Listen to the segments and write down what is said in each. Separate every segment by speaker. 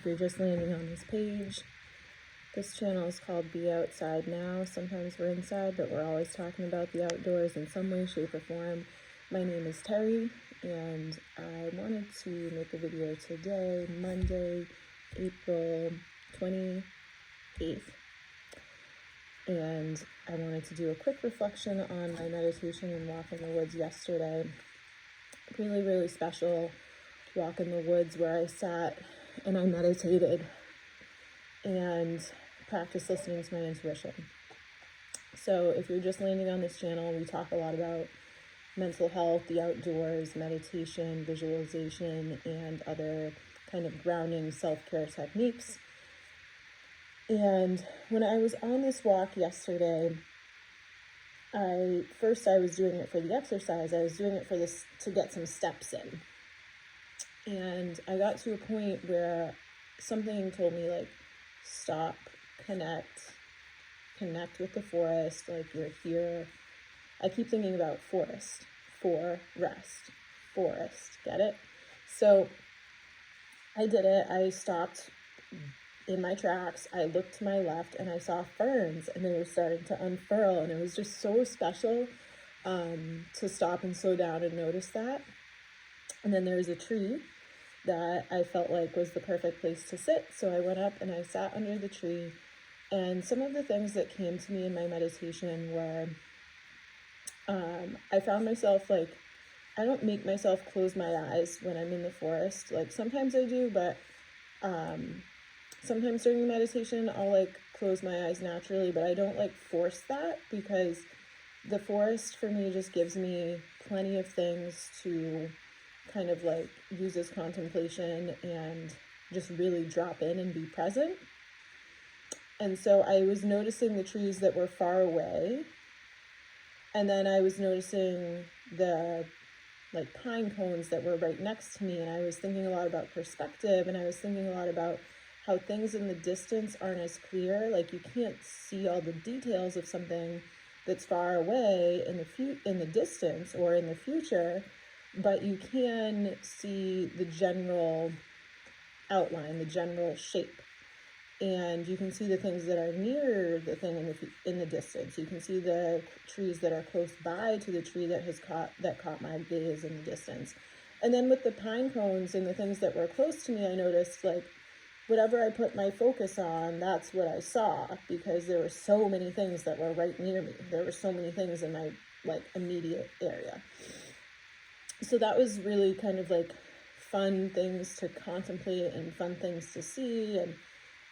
Speaker 1: If you're just landing on this page, this channel is called Be Outside Now. Sometimes we're inside, but we're always talking about the outdoors in some way, shape, or form. My name is Terry, and I wanted to make a video today, Monday, April 28th. And I wanted to do a quick reflection on my meditation and walk in the woods yesterday. Really, really special walk in the woods where I sat and I meditated and practiced listening to my intuition. So if you're just landing on this channel, we talk a lot about mental health, the outdoors, meditation, visualization, and other kind of grounding self-care techniques. And when I was on this walk yesterday, I was doing it for the exercise. I was doing it to get some steps in. And I got to a point where something told me, like, stop, connect with the forest, like you're here. I keep thinking about forest, forest, get it? So I did it. I stopped in my tracks. I looked to my left and I saw ferns and they were starting to unfurl, and it was just so special to stop and slow down and notice that. And then there was a tree that I felt like was the perfect place to sit. So I went up and I sat under the tree, and some of the things that came to me in my meditation were, I found myself, like, I don't make myself close my eyes when I'm in the forest. Like, sometimes I do, but sometimes during the meditation, I'll, like, close my eyes naturally, but I don't, like, force that, because the forest for me just gives me plenty of things to kind of, like, use as contemplation and just really drop in and be present. And so I was noticing the trees that were far away, and then I was noticing the, like, pine cones that were right next to me, and I was thinking a lot about perspective, and I was thinking a lot about how things in the distance aren't as clear. Like, you can't see all the details of something that's far away in the distance or in the future, but you can see the general outline, the general shape. And you can see the things that are near the thing in the distance. You can see the trees that are close by to the tree that caught my gaze in the distance. And then with the pine cones and the things that were close to me, I noticed, like, whatever I put my focus on, that's what I saw, because there were so many things that were right near me. There were so many things in my, like, immediate area. So that was really kind of, like, fun things to contemplate and fun things to see. And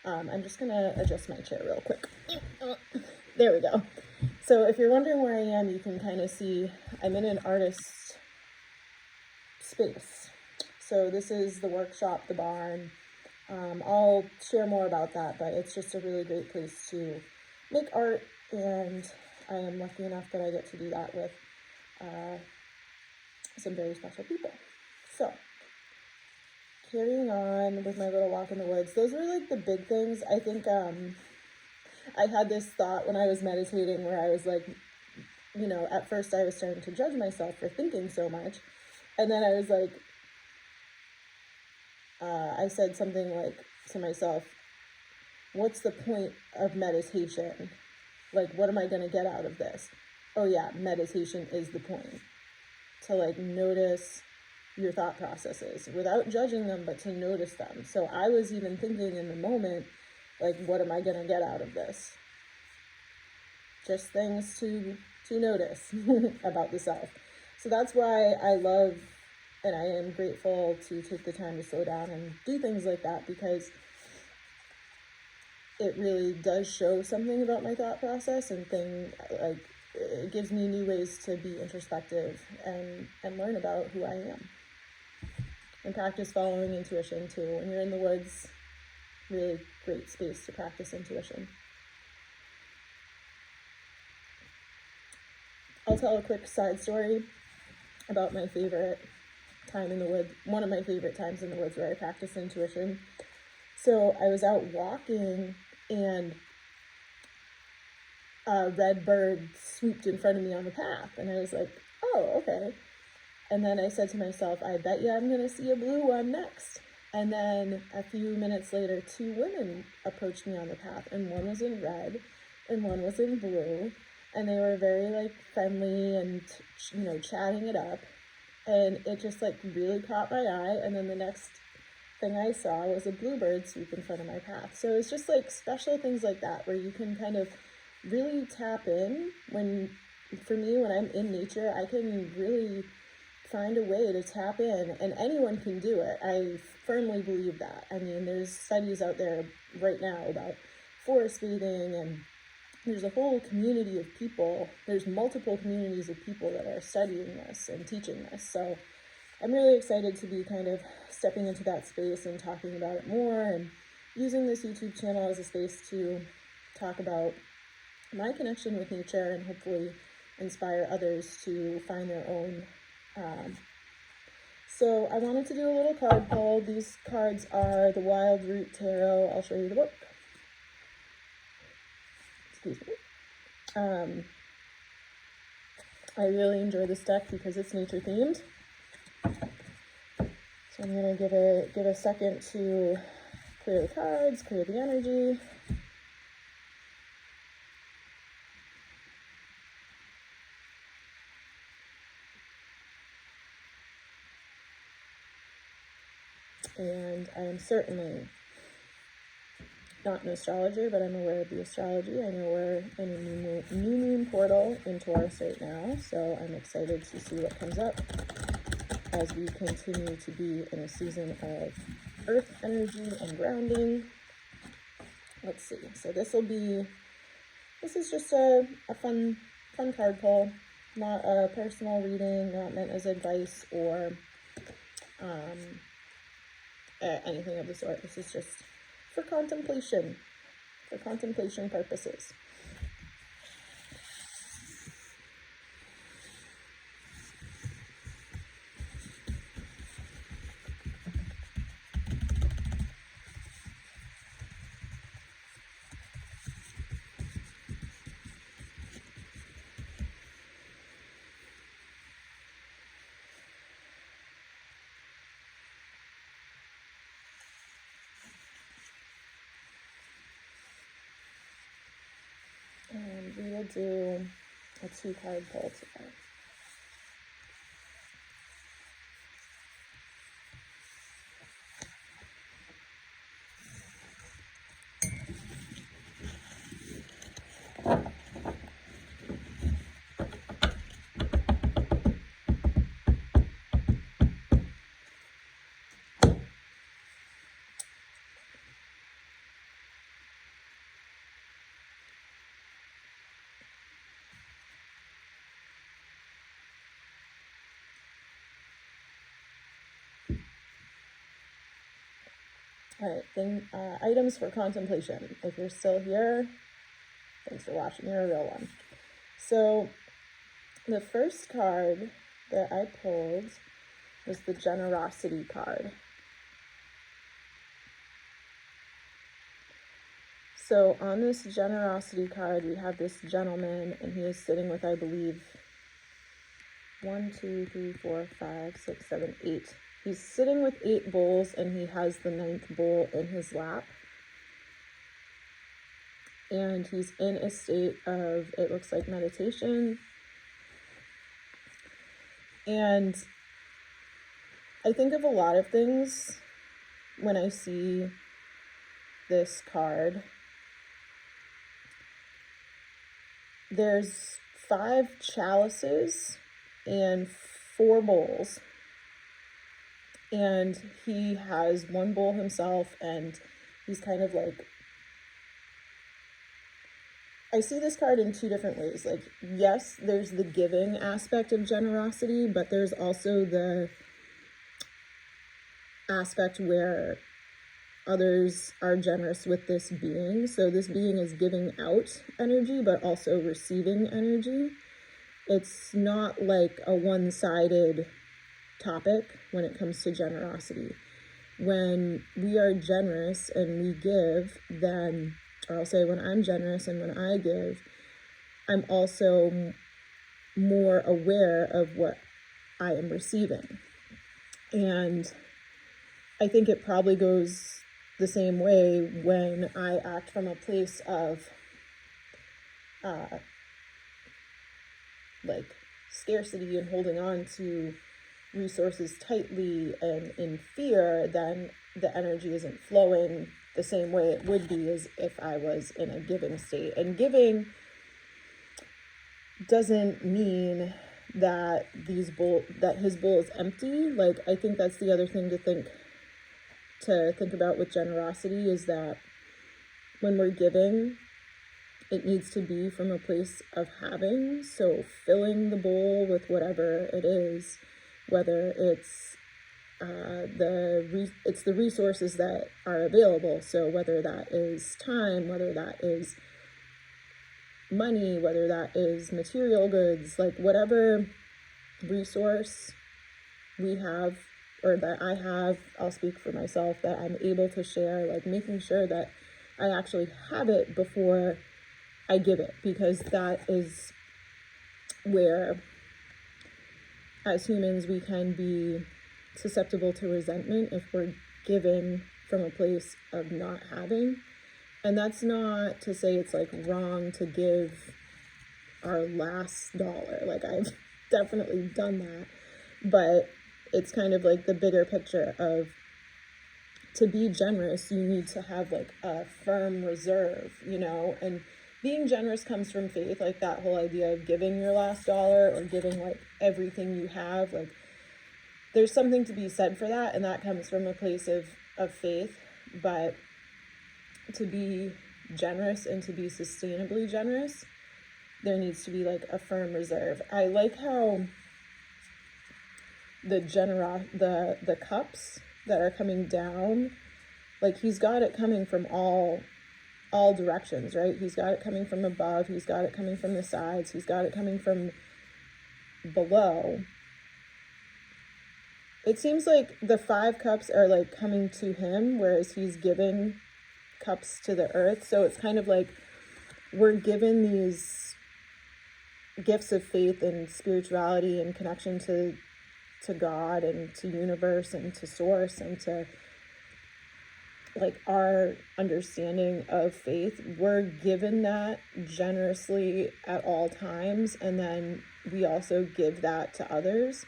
Speaker 1: I'm just going to adjust my chair real quick. There we go. So if you're wondering where I am, you can kind of see I'm in an artist space. So this is the workshop, the barn. I'll share more about that, but it's just a really great place to make art, and I am lucky enough that I get to do that with some very special people. So carrying on with my little walk in the woods, those were, like, the big things. I think I had this thought when I was meditating where I was like, you know, at first I was starting to judge myself for thinking so much, and then I was like, I said something like to myself, what's the point of meditation? Like, what am I going to get out of this? Oh yeah, meditation is the point. To, like, notice your thought processes without judging them, but to notice them. So I was even thinking in the moment, like, what am I going to get out of this? Just things to notice about the self. So that's why I love, and I am grateful to take the time to slow down and do things like that, because it really does show something about my thought process, and it gives me new ways to be introspective and learn about who I am. And practice following intuition too. When you're in the woods, really great space to practice intuition. I'll tell a quick side story about my favorite time in the woods, one of my favorite times in the woods where I practice intuition. So I was out walking, and a red bird swooped in front of me on the path, and I was like, oh, okay. And then I said to myself, I bet you I'm going to see a blue one next. And then a few minutes later, two women approached me on the path, and one was in red and one was in blue, and they were very like friendly and, you know, chatting it up. And it just like really caught my eye. And then the next thing I saw was a bluebird swoop in front of my path. So it's just like special things like that where you can kind of really tap in. For me, when I'm in nature, I can really find a way to tap in, and anyone can do it. I firmly believe that. I mean, there's studies out there right now about forest bathing, and there's a whole community of people. There's multiple communities of people that are studying this and teaching this. So I'm really excited to be kind of stepping into that space and talking about it more, and using this YouTube channel as a space to talk about my connection with nature and hopefully inspire others to find their own. So I wanted to do a little card pull. These cards are the Wild Root Tarot. I'll show you the book. Excuse me. I really enjoy this deck because it's nature themed. So I'm gonna give a second to clear the cards, clear the energy. And I am certainly not an astrologer, but I'm aware of the astrology. I know we're in a new moon portal in Taurus right now, so I'm excited to see what comes up as we continue to be in a season of earth energy and grounding. Let's see. So this is just a fun card pull, not a personal reading, not meant as advice or anything of the sort. This is just for contemplation purposes. And we will do a 2-card pull today. All right, items for contemplation. If you're still here, thanks for watching. You're a real one. So the first card that I pulled was the generosity card. So on this generosity card, we have this gentleman, and he is sitting with, I believe, 1, 2, 3, 4, 5, 6, 7, 8. He's sitting with 8 bowls, and he has the 9th bowl in his lap. And he's in a state of, it looks like, meditation. And I think of a lot of things when I see this card. There's 5 chalices and 4 bowls. And he has 1 bowl himself, and he's kind of like, I see this card in 2 different ways. Like, yes, there's the giving aspect of generosity, but there's also the aspect where others are generous with this being. So this being is giving out energy, but also receiving energy. It's not like a one-sided topic when it comes to generosity. When we are generous and we give, then, or I'll say when I'm generous and when I give, I'm also more aware of what I am receiving. And I think it probably goes the same way when I act from a place of like scarcity and holding on to resources tightly and in fear, then the energy isn't flowing the same way it would be as if I was in a giving state. And giving doesn't mean that his bowl is empty. Like, I think that's the other thing to think about with generosity, is that when we're giving, it needs to be from a place of having. So filling the bowl with whatever it is, whether it's the resources that are available. So whether that is time, whether that is money, whether that is material goods, like whatever resource we have, or that I have, I'll speak for myself, that I'm able to share, like making sure that I actually have it before I give it, because that is where, as humans, we can be susceptible to resentment if we're giving from a place of not having. And that's not to say it's like wrong to give our last dollar. Like, I've definitely done that, but it's kind of like the bigger picture of, to be generous, you need to have like a firm reserve, and being generous comes from faith. Like that whole idea of giving your last dollar or giving like everything you have, like there's something to be said for that, and that comes from a place of faith. But to be generous and to be sustainably generous, there needs to be like a firm reserve. I like how the cups that are coming down, like he's got it coming from all directions, right? He's got it coming from above, he's got it coming from the sides, he's got it coming from below. It seems like the 5 cups are like coming to him, whereas he's giving cups to the earth. So it's kind of like we're given these gifts of faith and spirituality and connection to God and to universe and to source and to like our understanding of faith. We're given that generously at all times, and then we also give that to others,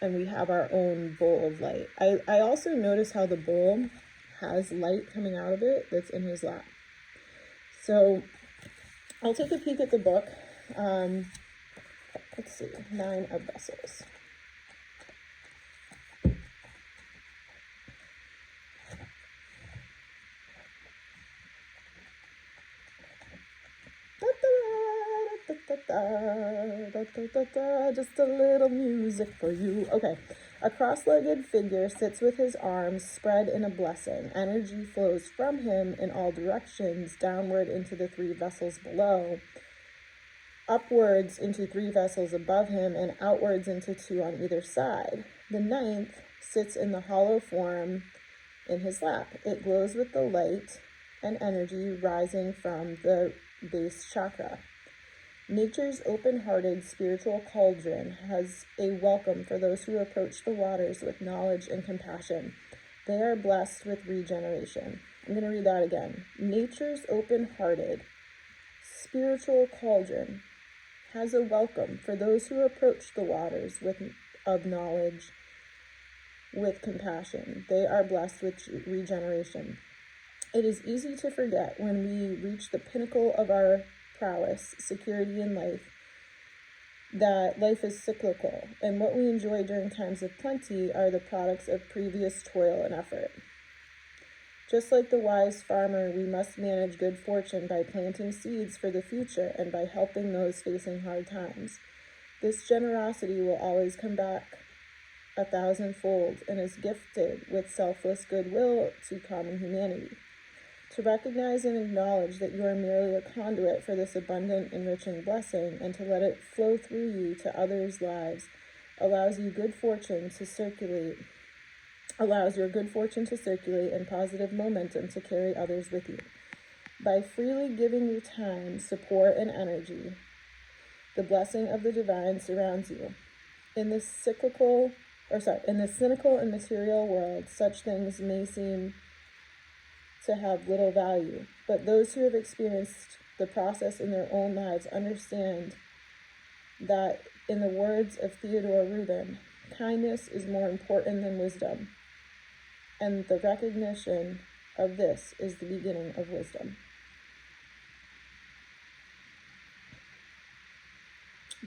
Speaker 1: and we have our own bowl of light. I also notice how the bowl has light coming out of it that's in his lap. So I'll take a peek at the book. Let's see, 9 of Vessels. Just a little music for you. Okay. A cross-legged figure sits with his arms spread in a blessing. Energy flows from him in all directions, downward into the 3 vessels below, upwards into 3 vessels above him, and outwards into 2 on either side. The 9th sits in the hollow form in his lap. It glows with the light and energy rising from the base chakra. Nature's open-hearted spiritual cauldron has a welcome for those who approach the waters with knowledge and compassion. They are blessed with regeneration. I'm going to read that again. Nature's open-hearted spiritual cauldron has a welcome for those who approach the waters of knowledge with compassion. They are blessed with regeneration. It is easy to forget when we reach the pinnacle of our prowess, security in life, that life is cyclical, and what we enjoy during times of plenty are the products of previous toil and effort. Just like the wise farmer, we must manage good fortune by planting seeds for the future and by helping those facing hard times. This generosity will always come back 1,000-fold and is gifted with selfless goodwill to common humanity. To recognize and acknowledge that you are merely a conduit for this abundant, enriching blessing, and to let it flow through you to others' lives, allows your good fortune to circulate and positive momentum to carry others with you. By freely giving your time, support, and energy, the blessing of the divine surrounds you. In this cyclical in the cynical and material world, such things may seem to have little value, but those who have experienced the process in their own lives understand that, in the words of Theodore Rubin, kindness is more important than wisdom, and the recognition of this is the beginning of wisdom.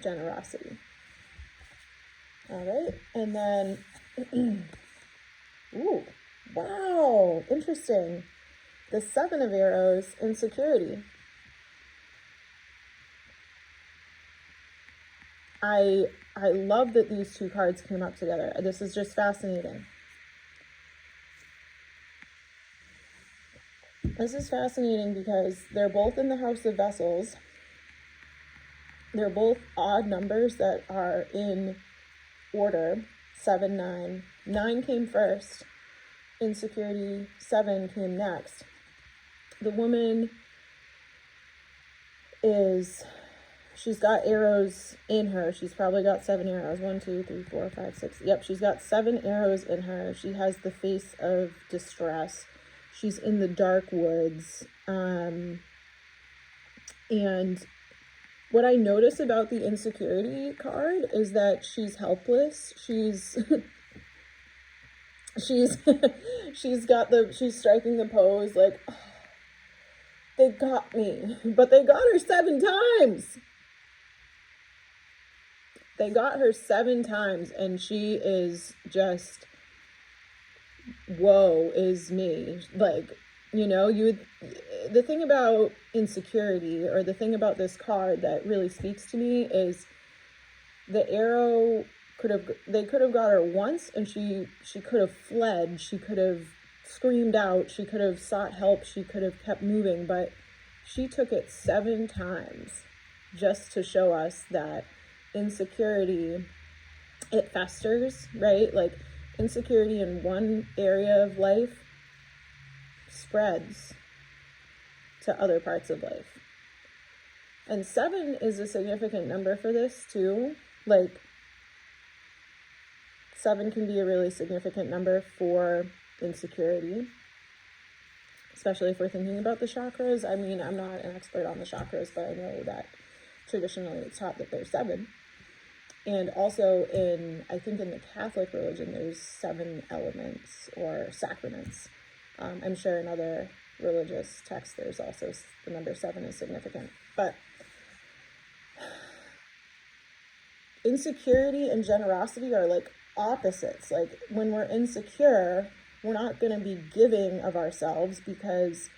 Speaker 1: Generosity. All right, and then, ooh, wow, interesting. The 7 of arrows, insecurity. I love that these two cards came up together. This is just fascinating. This is fascinating because they're both in the House of Vessels. They're both odd numbers that are in order, 7, 9. 9 came first. Insecurity, 7 came next. The woman she's got arrows in her. She's probably got 7 arrows. 1, 2, 3, 4, 5, 6. Yep, she's got 7 arrows in her. She has the face of distress. She's in the dark woods. And what I notice about the insecurity card is that she's helpless. She's she's striking the pose like, oh, they got me, but they got her 7 times. They got her 7 times, and she is just, woe is me. Like, the thing about insecurity, or the thing about this card that really speaks to me, is the arrow they could have got her once, and she could have fled, she could have screamed out, she could have sought help, she could have kept moving, but she took it 7 times just to show us that insecurity, it festers, right? Like, insecurity in one area of life spreads to other parts of life. And 7 is a significant number for this too. Like, 7 can be a really significant number for insecurity, especially if we're thinking about the chakras. I mean, I'm not an expert on the chakras, but I know that traditionally it's taught that there's 7. And also I think in the Catholic religion, there's 7 elements or sacraments. I'm sure in other religious texts, there's also the number 7 is significant. But insecurity and generosity are like opposites. Like, when we're insecure, we're not going to be giving of ourselves, because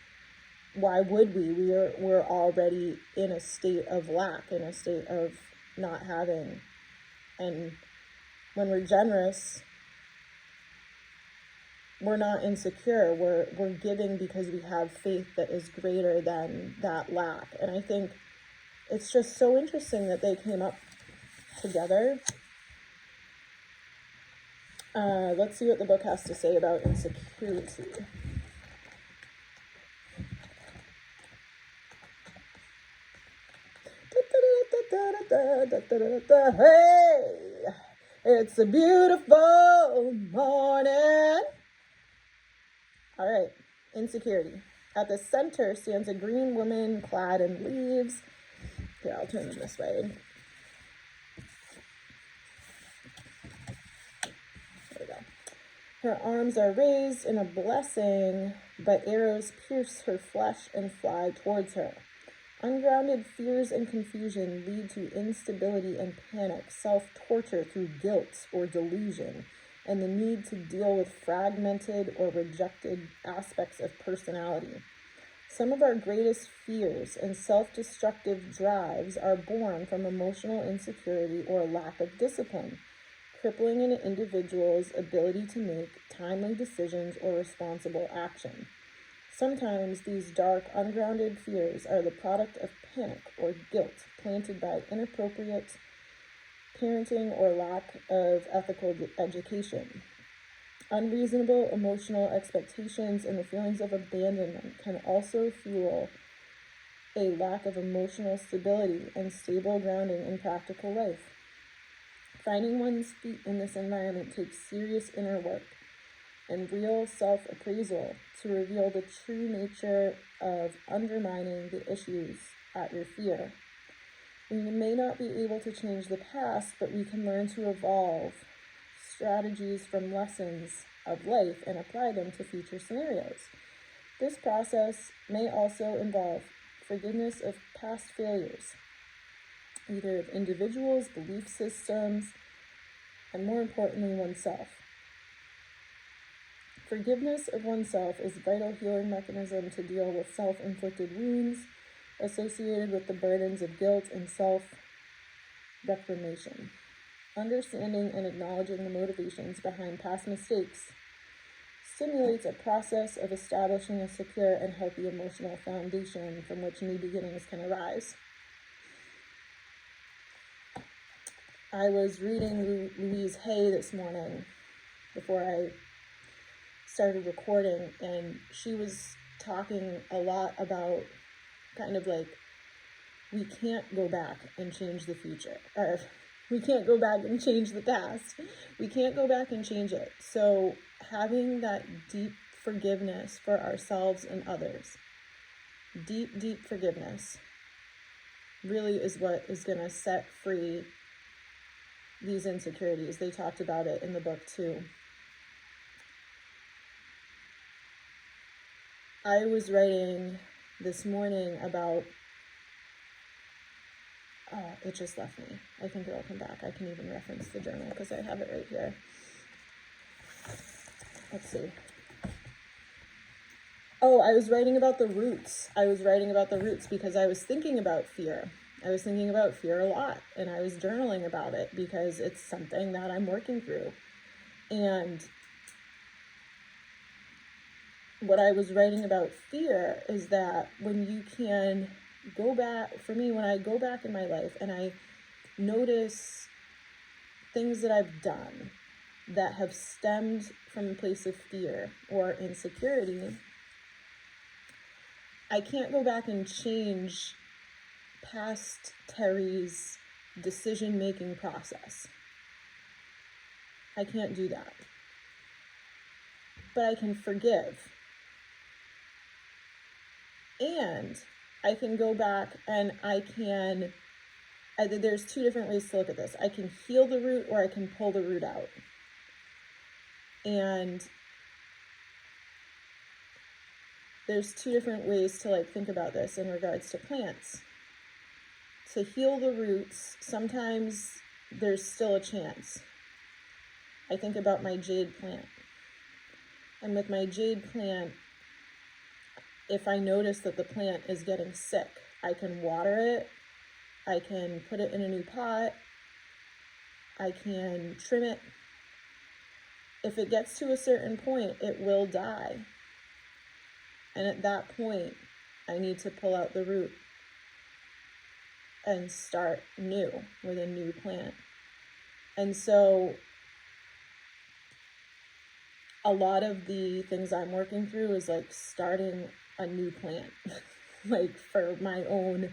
Speaker 1: why would we? We're already in a state of lack, in a state of not having. And when we're generous, we're not insecure. We're giving because we have faith that is greater than that lack. And I think it's just so interesting that they came up together. Let's see what the book has to say about insecurity. Hey, it's a beautiful morning. All right, insecurity. At the center stands a green woman clad in leaves. Here, I'll turn them this way. There we go. Her arms are raised in a blessing, but arrows pierce her flesh and fly towards her. Ungrounded fears and confusion lead to instability and panic, self-torture through guilt or delusion, and the need to deal with fragmented or rejected aspects of personality. Some of our greatest fears and self-destructive drives are born from emotional insecurity or lack of discipline, crippling an individual's ability to make timely decisions or responsible action. Sometimes these dark, ungrounded fears are the product of panic or guilt planted by inappropriate parenting or lack of ethical education. Unreasonable emotional expectations and the feelings of abandonment can also fuel a lack of emotional stability and stable grounding in practical life. Finding one's feet in this environment takes serious inner work and real self-appraisal to reveal the true nature of undermining the issues at your fear. We may not be able to change the past, but we can learn to evolve strategies from lessons of life and apply them to future scenarios. This process may also involve forgiveness of past failures, either of individuals, belief systems, and more importantly, oneself. Forgiveness of oneself is a vital healing mechanism to deal with self-inflicted wounds associated with the burdens of guilt and self-reclamation. Understanding and acknowledging the motivations behind past mistakes stimulates a process of establishing a secure and healthy emotional foundation from which new beginnings can arise. I was reading Louise Hay this morning before I started recording, and she was talking a lot about kind of like, we can't go back and change the future, or we can't go back and change the past. We can't go back and change it. So having that deep forgiveness for ourselves and others, deep forgiveness, really is what is going to set free these insecurities. They talked about it in the book too. I was writing this morning about, it just left me. I think it'll come back. I can even reference the journal because I have it right here. Let's see. Oh, I was writing about the roots. Because I was thinking about fear. I was thinking about fear a lot, and I was journaling about it because it's something that I'm working through. And what I was writing about fear is that when you can go back, for me, when I go back in my life and I notice things that I've done that have stemmed from a place of fear or insecurity, I can't go back and change past Terry's decision-making process. I can't do that. But I can forgive. And I can go back and there's two different ways to look at this. I can heal the root or I can pull the root out. And there's two different ways to think about this in regards to plants. To heal the roots, sometimes there's still a chance. I think about my jade plant. And with my jade plant, if I notice that the plant is getting sick, I can water it, I can put it in a new pot, I can trim it. If it gets to a certain point, it will die. And at that point, I need to pull out the root and start new with a new plant. And so a lot of the things I'm working through is starting a new plant, for my own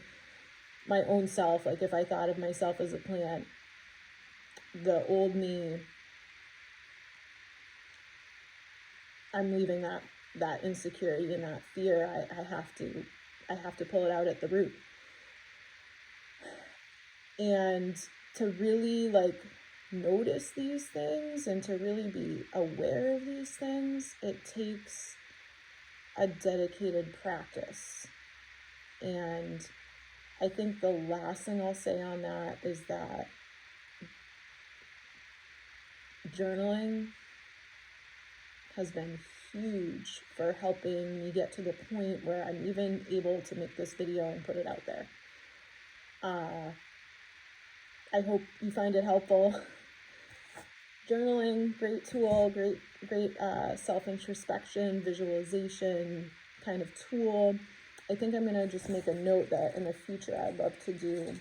Speaker 1: self. If I thought of myself as a plant, the old me, I'm leaving that insecurity and that fear. I have to pull it out at the root. And to really notice these things and to really be aware of these things, it takes a dedicated practice. And I think the last thing I'll say on that is that journaling has been huge for helping me get to the point where I'm even able to make this video and put it out there. I hope you find it helpful. Journaling, great tool, great self-introspection, visualization kind of tool. I think I'm going to just make a note that in the future I'd love to do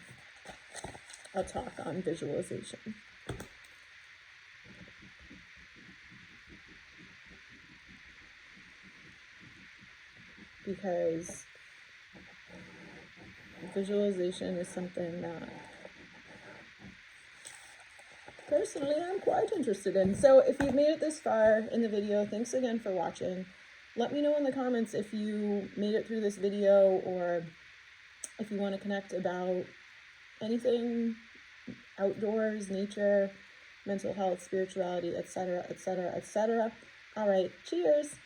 Speaker 1: a talk on visualization. Because visualization is something that personally am quite interested in. So if you've made it this far in the video, thanks again for watching. Let me know in the comments if you made it through this video, or if you want to connect about anything outdoors, nature, mental health, spirituality, etc., etc., etc. All right, cheers.